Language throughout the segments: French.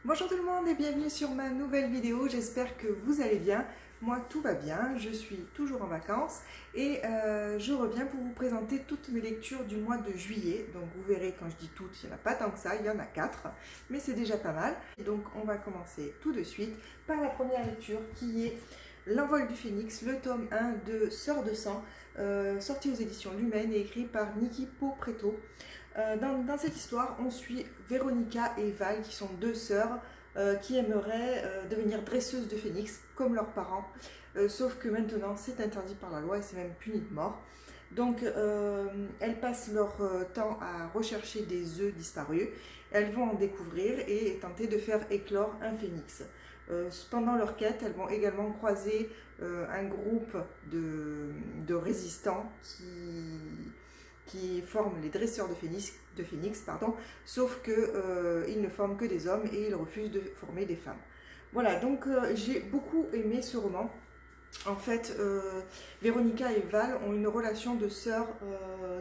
Bonjour tout le monde et bienvenue sur ma nouvelle vidéo, j'espère que vous allez bien. Moi tout va bien, je suis toujours en vacances et je reviens pour vous présenter toutes mes lectures du mois de juillet. Donc vous verrez quand je dis toutes, il n'y en a pas tant que ça, il y en a 4, mais c'est déjà pas mal. Donc on va commencer tout de suite par la première lecture qui est L'envol du phénix, le tome 1 de Sœurs de sang, sorti aux éditions Lumen et écrit par Niki Popretto. Dans cette histoire, on suit Véronica et Val, qui sont deux sœurs qui aimeraient devenir dresseuses de phénix, comme leurs parents. Sauf que maintenant, c'est interdit par la loi et c'est même puni de mort. Donc, elles passent leur temps à rechercher des œufs disparus. Elles vont en découvrir et tenter de faire éclore un phénix. Pendant leur quête, elles vont également croiser un groupe de résistants qui forment les dresseurs de phénix pardon, sauf qu'ils ne forment que des hommes et ils refusent de former des femmes. Voilà, donc j'ai beaucoup aimé ce roman. En fait, Véronica et Val ont une relation de sœurs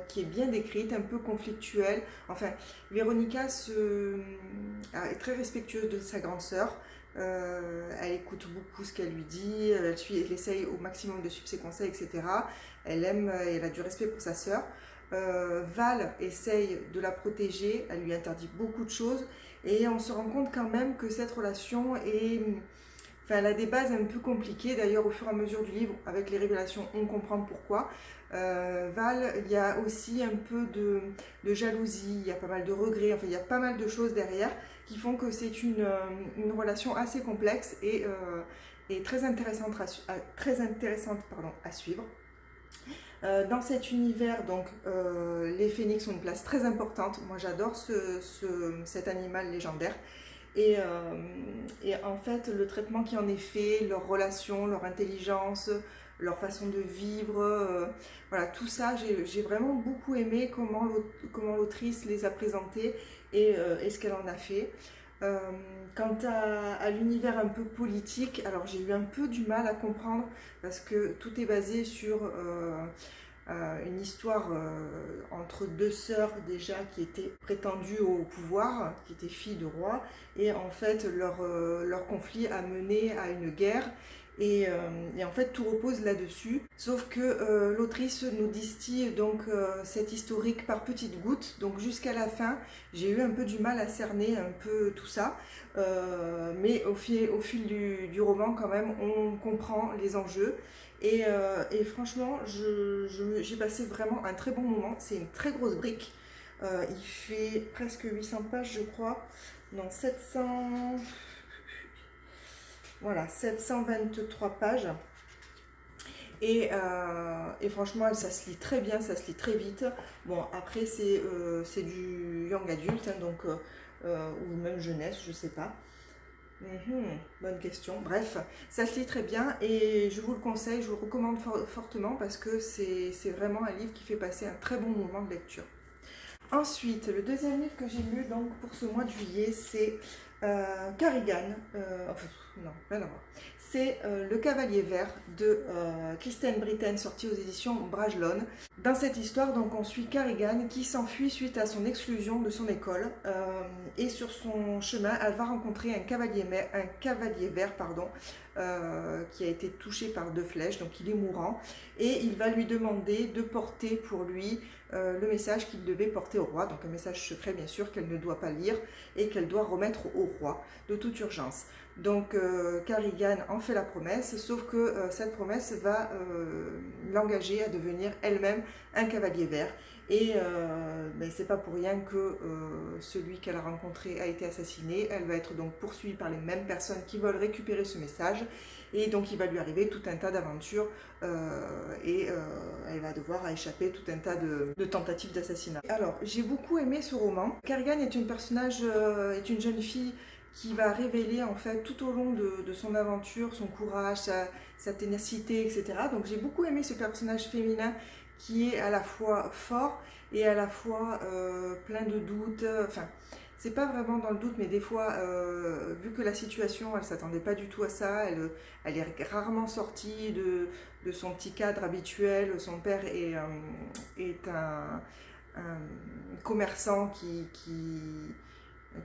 qui est bien décrite, un peu conflictuelle. Enfin, Véronica est très respectueuse de sa grande sœur. Elle écoute beaucoup ce qu'elle lui dit, elle essaye au maximum de suivre ses conseils, etc. Elle aime et elle a du respect pour sa sœur. Val essaye de la protéger, elle lui interdit beaucoup de choses et on se rend compte quand même que cette relation elle a des bases un peu compliquées. D'ailleurs, au fur et à mesure du livre, avec les révélations, on comprend pourquoi. Val, il y a aussi un peu de jalousie, il y a pas mal de regrets, enfin il y a pas mal de choses derrière qui font que c'est une relation assez complexe et très intéressante, à suivre. Dans cet univers, donc, les phénix ont une place très importante. Moi, j'adore cet animal légendaire. Et en fait, le traitement qui en est fait, leurs relations, leur intelligence, leur façon de vivre, voilà, tout ça, j'ai vraiment beaucoup aimé comment l'autrice les a présentés et ce qu'elle en a fait. Euh, Quant à l'univers un peu politique, alors j'ai eu un peu du mal à comprendre parce que tout est basé sur une histoire entre deux sœurs déjà qui étaient prétendues au pouvoir, qui étaient filles de rois, et en fait leur conflit a mené à une guerre. Et en fait tout repose là-dessus, sauf que l'autrice nous distille donc cet historique par petites gouttes, donc jusqu'à la fin j'ai eu un peu du mal à cerner un peu tout ça, mais au fil du roman quand même on comprend les enjeux et franchement j'ai passé vraiment un très bon moment. C'est une très grosse brique, il fait presque 800 pages je crois, non 700, voilà 723 pages. Et franchement, ça se lit très bien, ça se lit très vite. Bon, après, c'est du young adulte, hein, donc, ou même jeunesse, je sais pas. Bonne question. Bref, ça se lit très bien et je vous le conseille, je vous le recommande fortement parce que c'est vraiment un livre qui fait passer un très bon moment de lecture. Ensuite, le deuxième livre que j'ai lu donc, pour ce mois de juillet, c'est Carrigan. Enfin, non, rien à voir. C'est Le Cavalier Vert de Kristen Britten, sorti aux éditions Brajlon. Dans cette histoire, donc, on suit Carrigan qui s'enfuit suite à son exclusion de son école. Et sur son chemin, elle va rencontrer un cavalier vert qui a été touché par 2 flèches, donc il est mourant. Et il va lui demander de porter pour lui le message qu'il devait porter au roi, donc un message secret bien sûr qu'elle ne doit pas lire et qu'elle doit remettre au roi de toute urgence. Donc Carrigan en fait la promesse, sauf que cette promesse va l'engager à devenir elle-même un cavalier vert. Et c'est pas pour rien que celui qu'elle a rencontré a été assassiné. Elle va être donc poursuivie par les mêmes personnes qui veulent récupérer ce message. Et donc il va lui arriver tout un tas d'aventures elle va devoir échapper tout un tas de tentatives d'assassinat. Alors j'ai beaucoup aimé ce roman. Carrigan est est une jeune fille qui va révéler en fait tout au long de son aventure, son courage, sa ténacité, etc. Donc j'ai beaucoup aimé ce personnage féminin qui est à la fois fort et à la fois plein de doutes. Enfin, c'est pas vraiment dans le doute, mais des fois, vu que la situation, elle s'attendait pas du tout à ça, elle est rarement sortie de son petit cadre habituel. Son père est un commerçant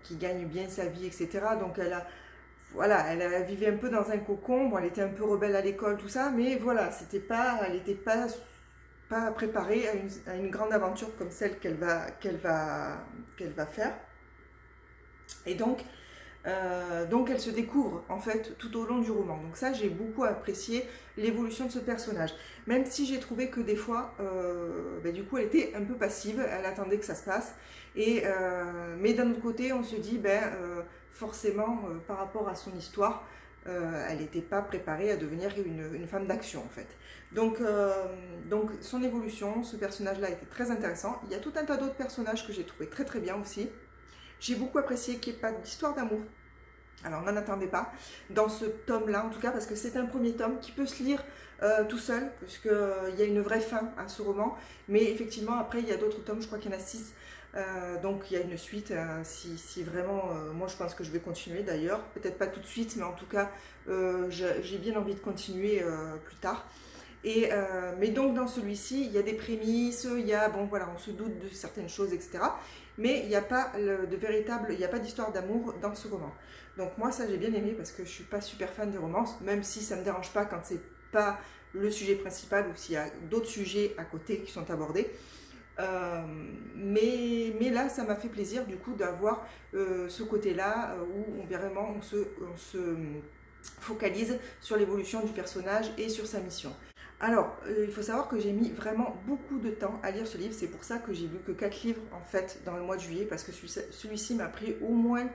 qui gagne bien sa vie, etc. Donc voilà, elle vivait un peu dans un cocon. Bon, elle était un peu rebelle à l'école, tout ça, mais voilà, elle n'était pas préparée à une grande aventure comme celle qu'elle va faire. Et donc elle se découvre en fait tout au long du roman. Donc ça, j'ai beaucoup apprécié l'évolution de ce personnage. Même si j'ai trouvé que des fois, du coup, elle était un peu passive, elle attendait que ça se passe. Mais d'un autre côté, on se dit, forcément, par rapport à son histoire, elle n'était pas préparée à devenir une femme d'action en fait. Donc son évolution, ce personnage-là était très intéressant. Il y a tout un tas d'autres personnages que j'ai trouvé très très bien aussi. J'ai beaucoup apprécié qu'il n'y ait pas d'histoire d'amour. Alors, n'en attendez pas, dans ce tome-là en tout cas, parce que c'est un premier tome qui peut se lire tout seul, puisqu'il y a une vraie fin à ce roman. Mais effectivement, après, il y a d'autres tomes, je crois qu'il y en a 6. Donc, il y a une suite. Si vraiment, moi je pense que je vais continuer d'ailleurs. Peut-être pas tout de suite, mais en tout cas, j'ai bien envie de continuer plus tard. Mais donc dans celui-ci, il y a des prémices, bon voilà, on se doute de certaines choses, etc. Mais il n'y a pas il n'y a pas d'histoire d'amour dans ce roman. Donc moi ça j'ai bien aimé parce que je suis pas super fan de romance, même si ça me dérange pas quand c'est pas le sujet principal ou s'il y a d'autres sujets à côté qui sont abordés. Mais là ça m'a fait plaisir du coup d'avoir ce côté-là où on se focalise sur l'évolution du personnage et sur sa mission. Alors, il faut savoir que j'ai mis vraiment beaucoup de temps à lire ce livre. C'est pour ça que j'ai lu que 4 livres en fait dans le mois de juillet, parce que celui-ci m'a pris au moins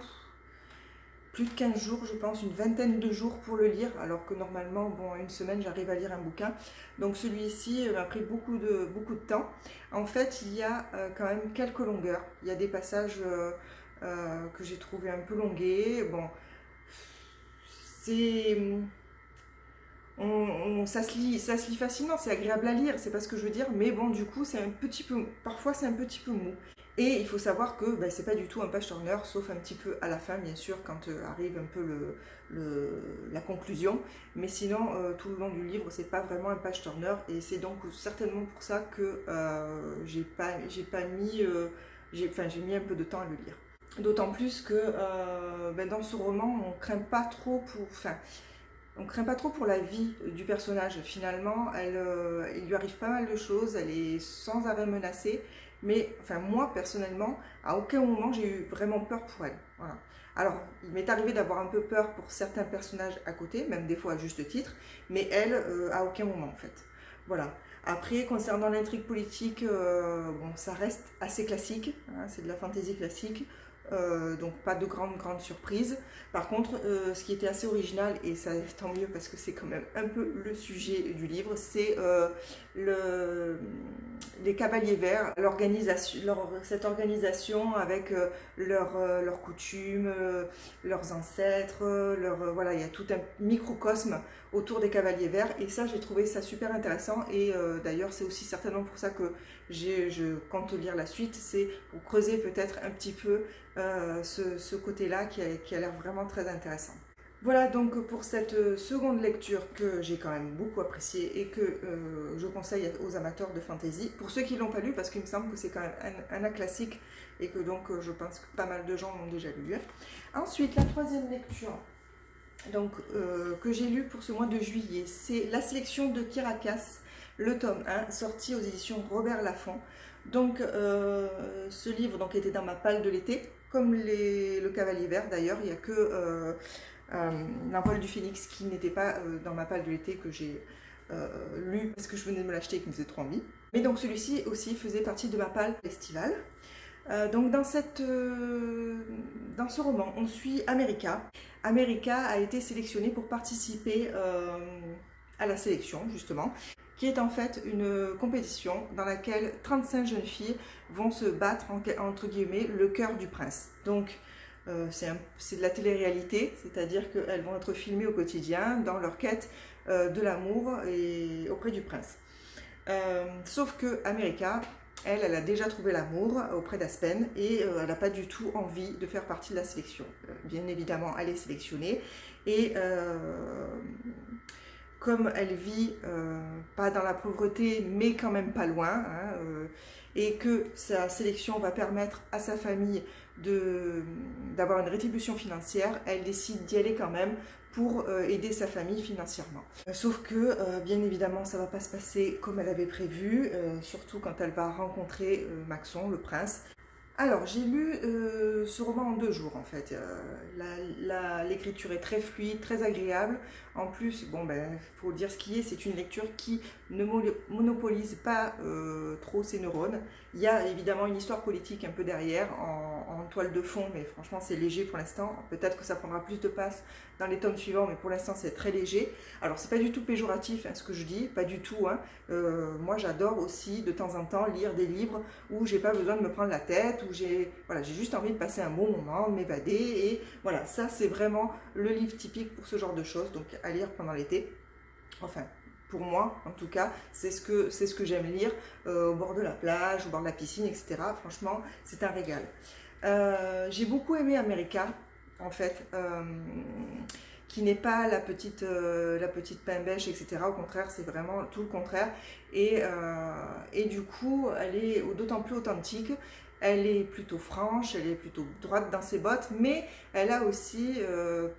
plus de 15 jours, je pense, une vingtaine de jours pour le lire, alors que normalement, bon, une semaine, j'arrive à lire un bouquin. Donc celui-ci m'a pris beaucoup de temps. En fait, il y a quand même quelques longueurs. Il y a des passages que j'ai trouvé un peu longués. Bon, c'est... ça se lit facilement, c'est agréable à lire, c'est pas ce que je veux dire, mais bon, du coup, parfois c'est un petit peu mou. Et il faut savoir que c'est pas du tout un page turner, sauf un petit peu à la fin, bien sûr, quand arrive un peu la conclusion. Mais sinon, tout le long du livre, c'est pas vraiment un page turner, et c'est donc certainement pour ça que j'ai mis un peu de temps à le lire. D'autant plus que dans ce roman, on craint pas trop on craint pas trop pour la vie du personnage. Finalement, il lui arrive pas mal de choses, elle est sans arrêt menacée. Mais enfin, moi, personnellement, à aucun moment, j'ai eu vraiment peur pour elle. Voilà. Alors, il m'est arrivé d'avoir un peu peur pour certains personnages à côté, même des fois à juste titre, mais elle, à aucun moment, en fait. Voilà. Après, concernant l'intrigue politique, ça reste assez classique, hein, c'est de la fantaisie classique. Donc pas de grande surprise. Par contre, ce qui était assez original, et ça tant mieux parce que c'est quand même un peu le sujet du livre, c'est les Cavaliers Verts, cette organisation avec leurs coutumes, leurs ancêtres, voilà, il y a tout un microcosme autour des Cavaliers Verts, et ça j'ai trouvé ça super intéressant. Et d'ailleurs c'est aussi certainement pour ça que je compte lire la suite, c'est pour creuser peut-être un petit peu ce côté-là qui a l'air vraiment très intéressant. Voilà donc pour cette seconde lecture que j'ai quand même beaucoup appréciée et que je conseille aux amateurs de fantasy. Pour ceux qui ne l'ont pas lu, parce qu'il me semble que c'est quand même un classique et que donc je pense que pas mal de gens l'ont déjà lu. Ensuite, la troisième lecture que j'ai lue pour ce mois de juillet, c'est La sélection de Kirakas, le tome 1, sorti aux éditions Robert Laffont. Donc ce livre était dans ma palle de l'été, comme le Cavalier Vert d'ailleurs. Il n'y a que L'envol du Phénix qui n'était pas dans ma palle de l'été, que j'ai lu parce que je venais de me l'acheter et qui me faisait trop envie. Mais donc celui-ci aussi faisait partie de ma palle estivale. Donc dans ce roman, on suit America. America a été sélectionnée pour participer à la sélection, justement, qui est en fait une compétition dans laquelle 35 jeunes filles vont se battre, entre guillemets, le cœur du prince. Donc c'est de la télé-réalité, c'est-à-dire qu'elles vont être filmées au quotidien dans leur quête de l'amour et auprès du prince. Sauf que America, elle a déjà trouvé l'amour auprès d'Aspen et elle n'a pas du tout envie de faire partie de la sélection. Bien évidemment, elle est sélectionnée et comme elle vit pas dans la pauvreté mais quand même pas loin, et que sa sélection va permettre à sa famille d'avoir une rétribution financière, elle décide d'y aller quand même pour aider sa famille financièrement. Sauf que, bien évidemment, ça ne va pas se passer comme elle avait prévu, surtout quand elle va rencontrer Maxon, le prince. Alors, j'ai lu ce roman en 2 jours en fait. L'écriture est très fluide, très agréable. En plus, bon ben, faut dire ce qui est, c'est une lecture qui ne monopolise pas trop ses neurones. Il y a évidemment une histoire politique un peu derrière, en toile de fond, mais franchement c'est léger pour l'instant. Peut-être que ça prendra plus de place dans les tomes suivants, mais pour l'instant c'est très léger. Alors c'est pas du tout péjoratif hein, ce que je dis, pas du tout. Hein. Moi j'adore aussi de temps en temps lire des livres où j'ai pas besoin de me prendre la tête, où j'ai juste envie de passer un bon moment, de m'évader, et voilà, ça c'est vraiment le livre typique pour ce genre de choses, donc à lire pendant l'été. Enfin, pour moi en tout cas, c'est ce que j'aime lire au bord de la plage, au bord de la piscine, etc. Franchement, c'est un régal. J'ai beaucoup aimé America, en fait, qui n'est pas la petite pain bêche, etc. Au contraire, c'est vraiment tout le contraire. Et du coup, elle est d'autant plus authentique. Elle est plutôt franche, elle est plutôt droite dans ses bottes, mais elle a aussi elle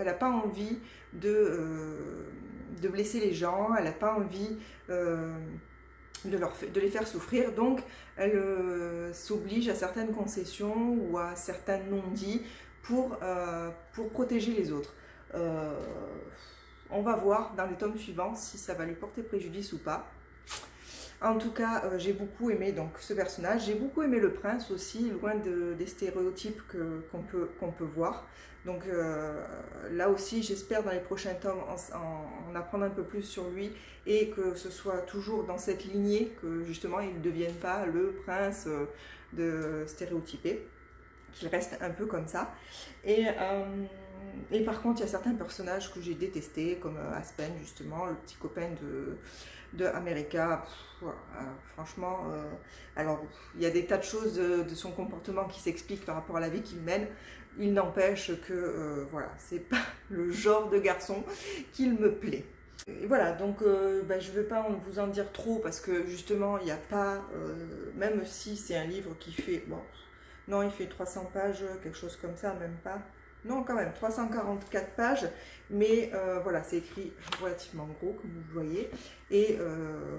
n'a pas envie de blesser les gens, elle n'a pas envie de les faire souffrir, donc elle s'oblige à certaines concessions ou à certains non-dits pour protéger les autres. On va voir dans les tomes suivants si ça va lui porter préjudice ou pas. En tout cas, j'ai beaucoup aimé donc, ce personnage. J'ai beaucoup aimé le prince aussi, loin des stéréotypes qu'on peut voir. Donc là aussi, j'espère dans les prochains tomes en apprendre un peu plus sur lui et que ce soit toujours dans cette lignée, que justement il ne devienne pas le prince de stéréotypé, qu'il reste un peu comme ça. Et par contre, il y a certains personnages que j'ai détestés, comme Aspen, justement, le petit copain de America. Franchement, alors il y a des tas de choses de son comportement qui s'expliquent par rapport à la vie qu'il mène. Il n'empêche que, voilà, c'est pas le genre de garçon qu'il me plaît. Et voilà, donc je ne vais pas vous en dire trop parce que justement, il n'y a pas, même si c'est un livre qui fait, bon, non, il fait 300 pages, quelque chose comme ça, même pas. Non, quand même, 344 pages, mais voilà, c'est écrit relativement gros, comme vous le voyez. Et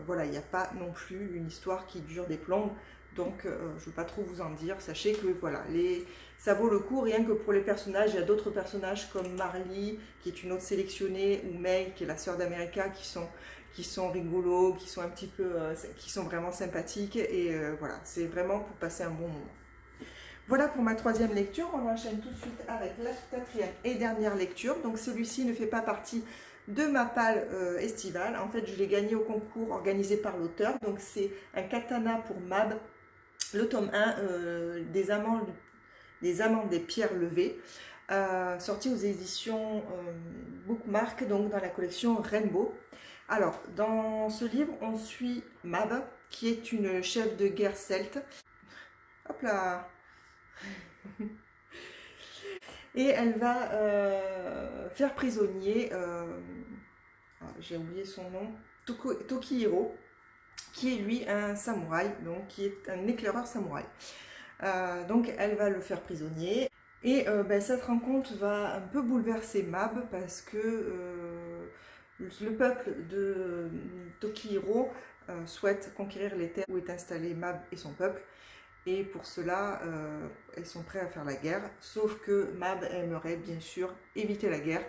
voilà, il n'y a pas non plus une histoire qui dure des plombes, donc je ne veux pas trop vous en dire. Sachez que voilà, ça vaut le coup, rien que pour les personnages. Il y a d'autres personnages comme Marley, qui est une autre sélectionnée, ou May, qui est la sœur d'America, qui sont rigolos, qui sont un petit peu, qui sont vraiment sympathiques. Et voilà, c'est vraiment pour passer un bon moment. Voilà pour ma 3e lecture. On enchaîne tout de suite avec la 4e et dernière lecture. Donc celui-ci ne fait pas partie de ma palle estivale. En fait, je l'ai gagné au concours organisé par l'auteur. Donc c'est un katana pour Mab, le tome 1 des Amants des pierres levées, sorti aux éditions Bookmark, donc dans la collection Rainbow. Alors, dans ce livre, on suit Mab, qui est une chef de guerre celte. Hop là! Et elle va faire prisonnier, j'ai oublié son nom, Tokihiro, qui est lui un samouraï, donc qui est un éclaireur samouraï. Donc elle va le faire prisonnier. Et cette rencontre va un peu bouleverser Mab parce que le peuple de Tokihiro souhaite conquérir les terres où est installé Mab et son peuple. Et pour cela, elles sont prêtes à faire la guerre, sauf que Mab aimerait bien sûr éviter la guerre,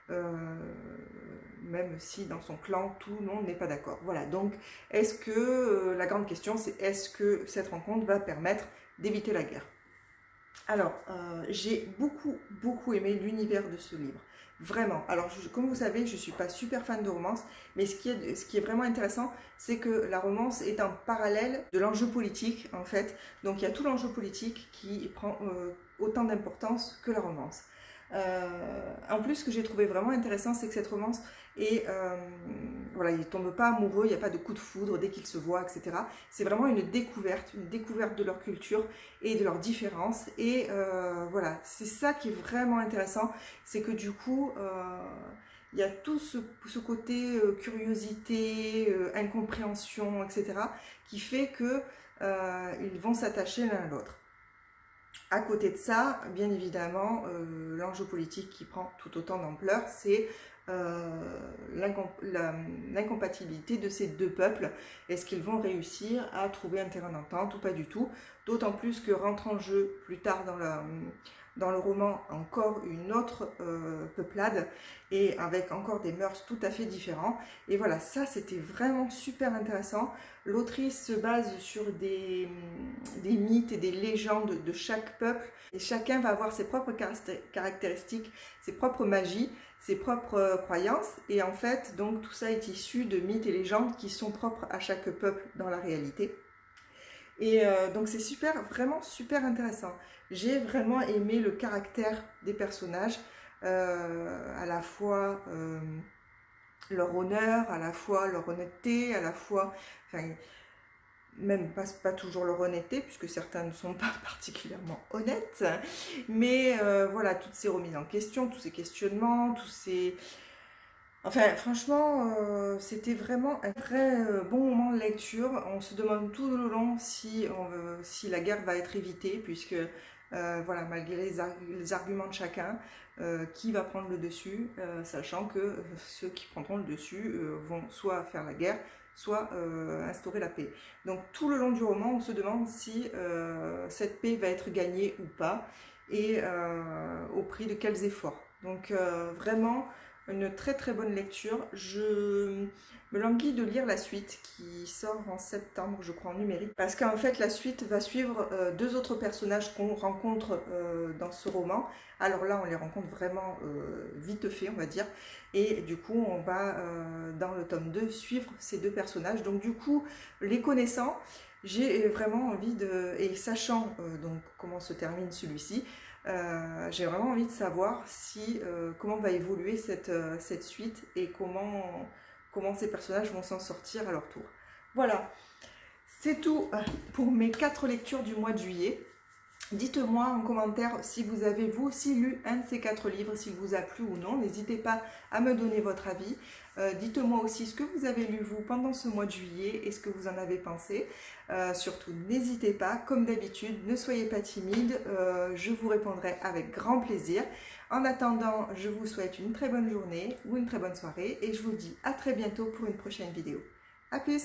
même si dans son clan, tout le monde n'est pas d'accord. Voilà, donc est-ce que, la grande question, c'est est-ce que cette rencontre va permettre d'éviter la guerre? Alors, j'ai beaucoup aimé l'univers de ce livre. Vraiment. Alors, comme vous savez, je ne suis pas super fan de romance, mais ce qui est vraiment intéressant, c'est que la romance est en parallèle de l'enjeu politique, en fait. Donc, il y a tout l'enjeu politique qui prend autant d'importance que la romance. En plus, ce que j'ai trouvé vraiment intéressant, c'est que cette romance voilà, ils ne tombent pas amoureux, il n'y a pas de coup de foudre dès qu'ils se voient, etc. C'est vraiment une découverte de leur culture et de leurs différences. Et voilà, c'est ça qui est vraiment intéressant, c'est que du coup, il y a tout ce côté curiosité, incompréhension, etc. qui fait que ils vont s'attacher l'un à l'autre. À côté de ça, bien évidemment, l'enjeu politique qui prend tout autant d'ampleur, c'est l'incompatibilité de ces deux peuples. Est-ce qu'ils vont réussir à trouver un terrain d'entente ou pas du tout? D'autant plus que rentre en jeu plus tard dans le roman encore une autre peuplade et avec encore des mœurs tout à fait différents. Et voilà, ça c'était vraiment super intéressant. L'autrice se base sur des mythes et des légendes de chaque peuple et chacun va avoir ses propres caractéristiques, ses propres magies, ses propres croyances et en fait donc tout ça est issu de mythes et légendes qui sont propres à chaque peuple dans la réalité. Et donc c'est super, vraiment super intéressant. J'ai vraiment aimé le caractère des personnages, à la fois leur honneur, à la fois leur honnêteté, à la fois, enfin, même pas toujours leur honnêteté, puisque certains ne sont pas particulièrement honnêtes, mais voilà, toutes ces remises en question, tous ces questionnements, tous ces... Enfin, franchement, c'était vraiment un très bon moment de lecture. On se demande tout le long si la guerre va être évitée, puisque, voilà, malgré les arguments de chacun, qui va prendre le dessus, sachant que ceux qui prendront le dessus vont soit faire la guerre, soit instaurer la paix. Donc tout le long du roman, on se demande si cette paix va être gagnée ou pas, et au prix de quels efforts. Donc vraiment une très très bonne lecture. Je me languis de lire la suite qui sort en septembre, je crois, en numérique. Parce qu'en fait, la suite va suivre deux autres personnages qu'on rencontre dans ce roman. Alors là, on les rencontre vraiment vite fait, on va dire. Et du coup, on va, dans le tome 2, suivre ces deux personnages. Donc du coup, les connaissant, j'ai vraiment envie de... Et sachant donc comment se termine celui-ci, j'ai vraiment envie de savoir si, comment va évoluer cette suite et comment ces personnages vont s'en sortir à leur tour. Voilà, c'est tout pour mes 4 lectures du mois de juillet. Dites-moi en commentaire si vous avez vous aussi lu un de ces 4 livres, s'il vous a plu ou non. N'hésitez pas à me donner votre avis. Dites-moi aussi ce que vous avez lu vous pendant ce mois de juillet et ce que vous en avez pensé. Surtout n'hésitez pas, comme d'habitude, ne soyez pas timide, je vous répondrai avec grand plaisir. En attendant, je vous souhaite une très bonne journée ou une très bonne soirée et je vous dis à très bientôt pour une prochaine vidéo. A plus!